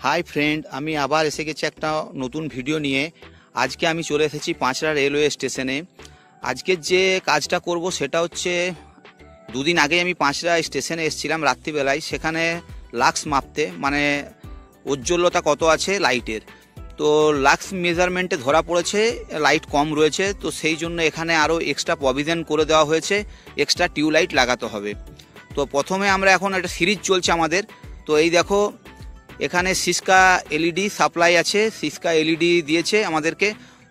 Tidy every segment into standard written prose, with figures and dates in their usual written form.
Hi friend, আমি আবার এসে গেছি একটা নতুন ভিডিও নিয়ে। আজকে আমি চলে এসেছি পাঁচড়া রেলওয়ে স্টেশনে। আজকে যে কাজটা করব সেটা হচ্ছে, দুদিন আগে আমি পাঁচড়া স্টেশনে এসেছিলাম রাত্রিবেলায়, সেখানে লাক্স মাপতে, মানে উজ্জ্বলতা কত আছে লাইটের। তো লাক্স মেজারমেন্টে ধরা পড়েছে লাইট কম রয়েছে, তো সেই জন্য এখানে আরও এক্সট্রা প্রভিশন করে দেওয়া হয়েছে, এক্সট্রা টিউবলাইট লাগাতে হবে। তো প্রথমে আমরা এখন একটা সিরিজ চলছে আমাদের। তো এই দেখো, এখানে সিসকা এলইডি সাপ্লাই আছে, সিসকা এলইডি দিয়েছে আমাদেরকে।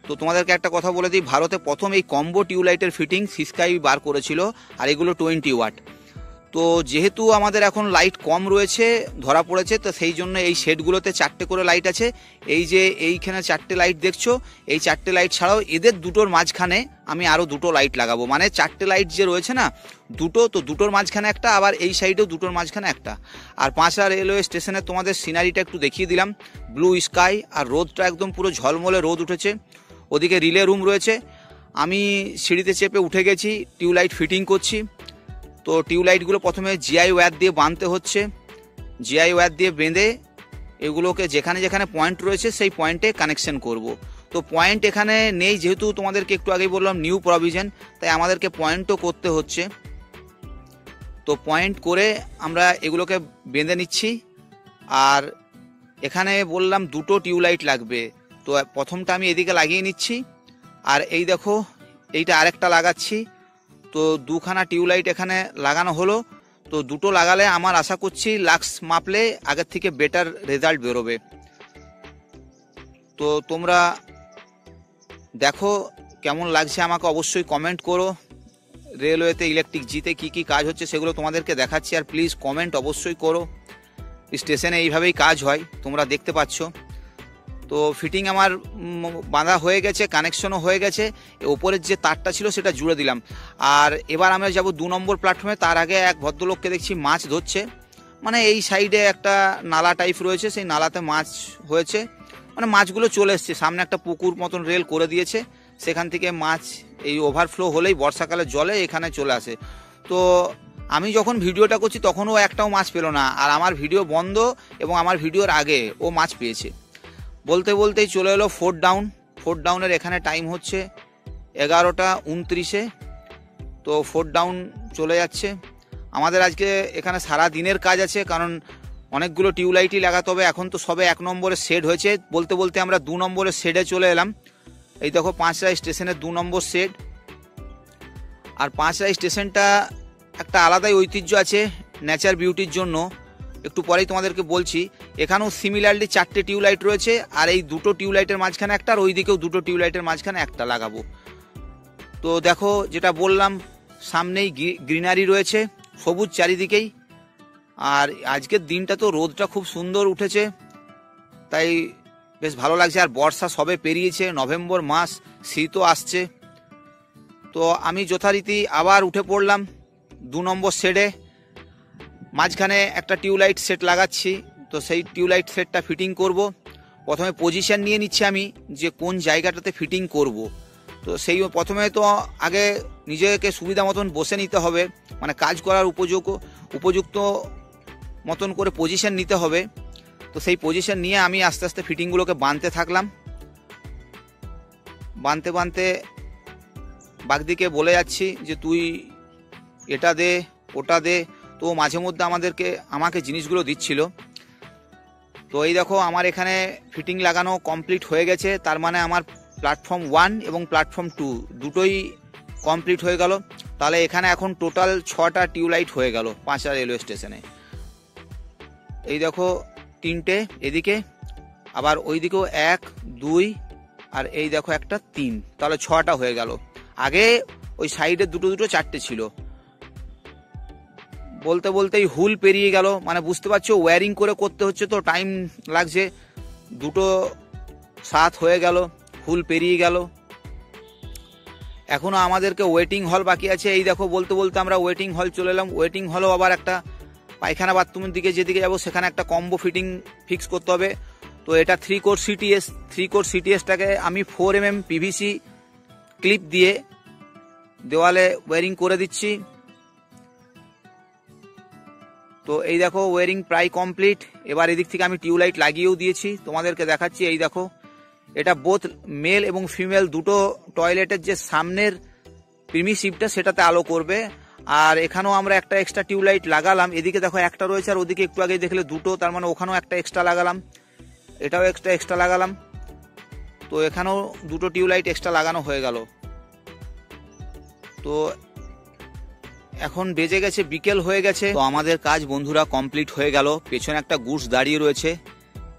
তো তোমাদেরকে একটা কথা বলে দিই, ভারতে প্রথম এই কম্বো টিউবলাইটের ফিটিং সিসকাই বার করেছিল, আর এগুলো 20 ওয়াট। তো যেহেতু আমাদের এখন লাইট কম রয়েছে ধরা পড়েছে, তো সেই জন্য এই শেডগুলোতে 4টে করে লাইট আছে। এই যে এইখানে 4টে লাইট দেখছো, এই 4টে লাইট ছাড়াও এদের দুটোর মাঝখানে আমি আরও 2টো লাইট লাগাবো। মানে 4টে লাইট যে রয়েছে না, দুটো, তো দুটোর মাঝখানে একটা, আবার এই সাইডেও দুটোর মাঝখানে একটা। আর পাঁচড়া রেলওয়ে স্টেশনে তোমাদের সিনারিটা একটু দেখিয়ে দিলাম, ব্লু স্কাই, আর রোদটা একদম পুরো ঝলমলে রোদ উঠেছে। ওদিকে রিলে রুম রয়েছে। আমি সিঁড়িতে চেপে উঠে গেছি, টিউবলাইট ফিটিং করছি। তো টিউবলাইটগুলো প্রথমে জিআই ওয়্যার দিয়ে বাঁধতে হচ্ছে। জিআই ওয়্যার দিয়ে বেঁধে এগুলোকে যেখানে যেখানে পয়েন্ট রয়েছে সেই পয়েন্টে কানেকশন করব। তো পয়েন্ট এখানে নেই, যেহেতু তোমাদেরকে একটু আগেই বললাম নিউ প্রভিশন, তাই আমাদেরকে পয়েন্টও করতে হচ্ছে। তো পয়েন্ট করে আমরা এগুলোকে বেঁধে নিচ্ছি। আর এখানে বললাম 2টো টিউবলাইট লাগবে, তো প্রথমটা আমি এদিকে লাগিয়ে নিচ্ছি। আর এই দেখো, এইটা আরেকটা লাগাচ্ছি। তো 2খানা টিউবলাইট এখানে লাগানো হলো। তো 2টো লাগালে আমার আশা করছি লাক্স মাপলে আগের থেকে বেটার রেজাল্ট বেরোবে। তো তোমরা দেখো কেমন লাগছে, আমাকে অবশ্যই কমেন্ট করো। রেলওয়েতে ইলেকট্রিক জিতে কি কি কাজ হচ্ছে সেগুলো তোমাদেরকে দেখাচ্ছি, আর প্লিজ কমেন্ট অবশ্যই করো। স্টেশনে এইভাবেই কাজ হয়, তোমরা দেখতে পাচ্ছ। তো ফিটিং আমার বাঁধা হয়ে গেছে, কানেকশনও হয়ে গেছে। ওপরের যে তারটা ছিল সেটা জুড়ে দিলাম। আর এবার আমরা যাব 2 নম্বর প্ল্যাটফর্মে। তার আগে এক ভদ্রলোককে দেখছি মাছ ধরছে। মানে এই সাইডে একটা নালা টাইপ রয়েছে, সেই নালাতে মাছ হয়েছে, মানে মাছগুলো চলে এসছে। সামনে একটা পুকুর মতন রেল করে দিয়েছে, সেখান থেকে মাছ এই ওভারফ্লো হলেই বর্ষাকালে জলে এখানে চলে আসে। তো আমি যখন ভিডিওটা করছি তখনও একটাও মাছ পেল না, আর আমার ভিডিও বন্ধ এবং আমার ভিডিওর আগে ও মাছ পেয়েছে। বলতে বলতেই চলে এলো ফোর্থ ডাউন। ফোর্থ ডাউনের এখানে টাইম হচ্ছে 11টা 29। তো ফোর্থ ডাউন চলে যাচ্ছে। আমাদের আজকে এখানে সারা দিনের কাজ আছে, কারণ অনেকগুলো টিউবলাইটই লাগাতে হবে। এখন তো সবে 1 নম্বরের শেড হয়েছে, বলতে বলতে আমরা 2 নম্বরের শেডে চলে এলাম। এই দেখো পাঁচড়া স্টেশনের 2 নম্বর শেড। আর পাঁচড়া স্টেশনটা একটা আলাদাই ঐতিহ্য আছে নেচার বিউটির জন্য, একটু পরেই তোমাদেরকে বলছি। এখানেও সিমিলারলি 4টে টিউবলাইট রয়েছে, আর এই 2টো টিউবলাইটের মাঝখানে একটা, আর ওই দিকেও 2টো টিউবলাইটের মাঝখানে একটা লাগাবো। তো দেখো, যেটা বললাম, সামনেই গ্রিনারি রয়েছে, সবুজ চারিদিকেই। আর আজকের দিনটা তো রোদটা খুব সুন্দর উঠেছে, তাই বেশ ভালো লাগছে। আর বর্ষা সবে পেরিয়েছে, নভেম্বর মাস, শীতও আসছে। তো আমি যথারীতি আবার উঠে পড়লাম 2 নম্বর শেডে। মাঝখানে একটা টিউবলাইট সেট লাগাচ্ছি। তো সেই টিউবলাইট সেটটা ফিটিং করব। প্রথমে পজিশন নিয়ে নিচ্ছি আমি, যে কোন জায়গাটাতে ফিটিং করব। তো সেই প্রথমে তো আগে নিজেকে সুবিধা মতন বসে নিতে হবে, মানে কাজ করার উপযুক্ত মতন করে পজিশন নিতে হবে। তো সেই পজিশন নিয়ে আমি আস্তে আস্তে ফিটিংগুলোকে বাঁধতে থাকলাম। বাঁধতে বাঁধতে বাগদিকে বলে যাচ্ছি যে তুই এটা দে, ওটা দে। তো মাঝে মধ্যে আমাকে জিনিসগুলো দিচ্ছিল। তো এই দেখো, আমার এখানে ফিটিং লাগানো কমপ্লিট হয়ে গেছে। তার মানে আমার প্ল্যাটফর্ম 1 এবং প্ল্যাটফর্ম 2 দুটোই কমপ্লিট হয়ে গেল। তাহলে এখানে এখন টোটাল 6টা টিউবলাইট হয়ে গেল পাঁচড়া রেলওয়ে স্টেশনে। এই দেখো 3টে এদিকে, আবার ওই দিকেও 1 2, আর এই দেখো একটা 3, তাহলে 6টা হয়ে গেল। আগে ওই সাইডে 2 4টে ছিল। বলতে বলতেই হুল পেরিয়ে গেল, মানে বুঝতে পারছো ওয়্যারিং করে করতে হচ্ছে, তো টাইম লাগছে। 2:07 হয়ে গেল, হুল পেরিয়ে গেল। এখনো আমাদেরকে ওয়েটিং হল বাকি আছে। এই দেখো, বলতে বলতে আমরা ওয়েটিং হল চলে এলাম। ওয়েটিং হলও আবার একটা পায়খানা বাথরুমের দিকে যেদিকে যাবো সেখানে একটা কম্বো ফিক্স করতে হবে। তো এটা 3 কোর সিটিএস। 3 কোর সিটিএসটাকে আমি 4 mm পিভিসি ক্লিপ দিয়ে দেওয়ালে ওয়্যারিং করে দিচ্ছি। তো এই দেখো ওয়ারিং প্রায় কমপ্লিট। এবার এদিক থেকে আমি টিউবলাইট লাগিয়েও দিয়েছি, তোমাদেরকে দেখাচ্ছি। এই দেখো, এটা বোথ মেল এবং ফিমেল দুটো টয়লেটের যে সামনের প্রিমিসিভটা সেটাতে আলো করবে। আর এখানেও আমরা একটা এক্সট্রা টিউবলাইট লাগালাম। এদিকে দেখো একটা রয়েছে, আর ওদিকে একটু আগে দেখলে দুটো, তার মানে ওখানেও একটা এক্সট্রা লাগালাম, এটাও এক্সট্রা লাগালাম। তো এখানেও দুটো টিউবলাইট এক্সট্রা লাগানো হয়ে গেল। তো এখন বেজে গেছে, বিকেল হয়ে গেছে। তো আমাদের কাজ বন্ধুরা কমপ্লিট হয়ে গেল। পেছনে একটা গুডস দাঁড়িয়ে রয়েছে।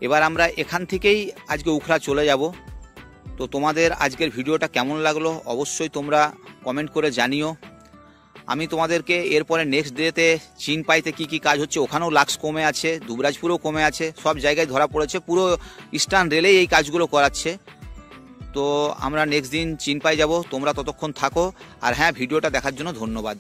এবার আমরা এখান থেকেই আজকে উখড়া চলে যাব। তো তোমাদের আজকের ভিডিওটা কেমন লাগলো অবশ্যই তোমরা কমেন্ট করে জানিও। আমি তোমাদেরকে এরপরে নেক্সট ডেতে চিনপাইতে কি কি কাজ হচ্ছে, ওখানেও লাক্স কমে আছে, দুবরাজপুরেও কমে আছে, সব জায়গায় ধরা পড়েছে। পুরো ইস্টার্ন রেলেই এই কাজগুলো করাচ্ছে। তো আমরা নেক্সট দিন চিনপাই যাব। তোমরা ততক্ষণ থাকো। আর হ্যাঁ, ভিডিওটা দেখার জন্য ধন্যবাদ।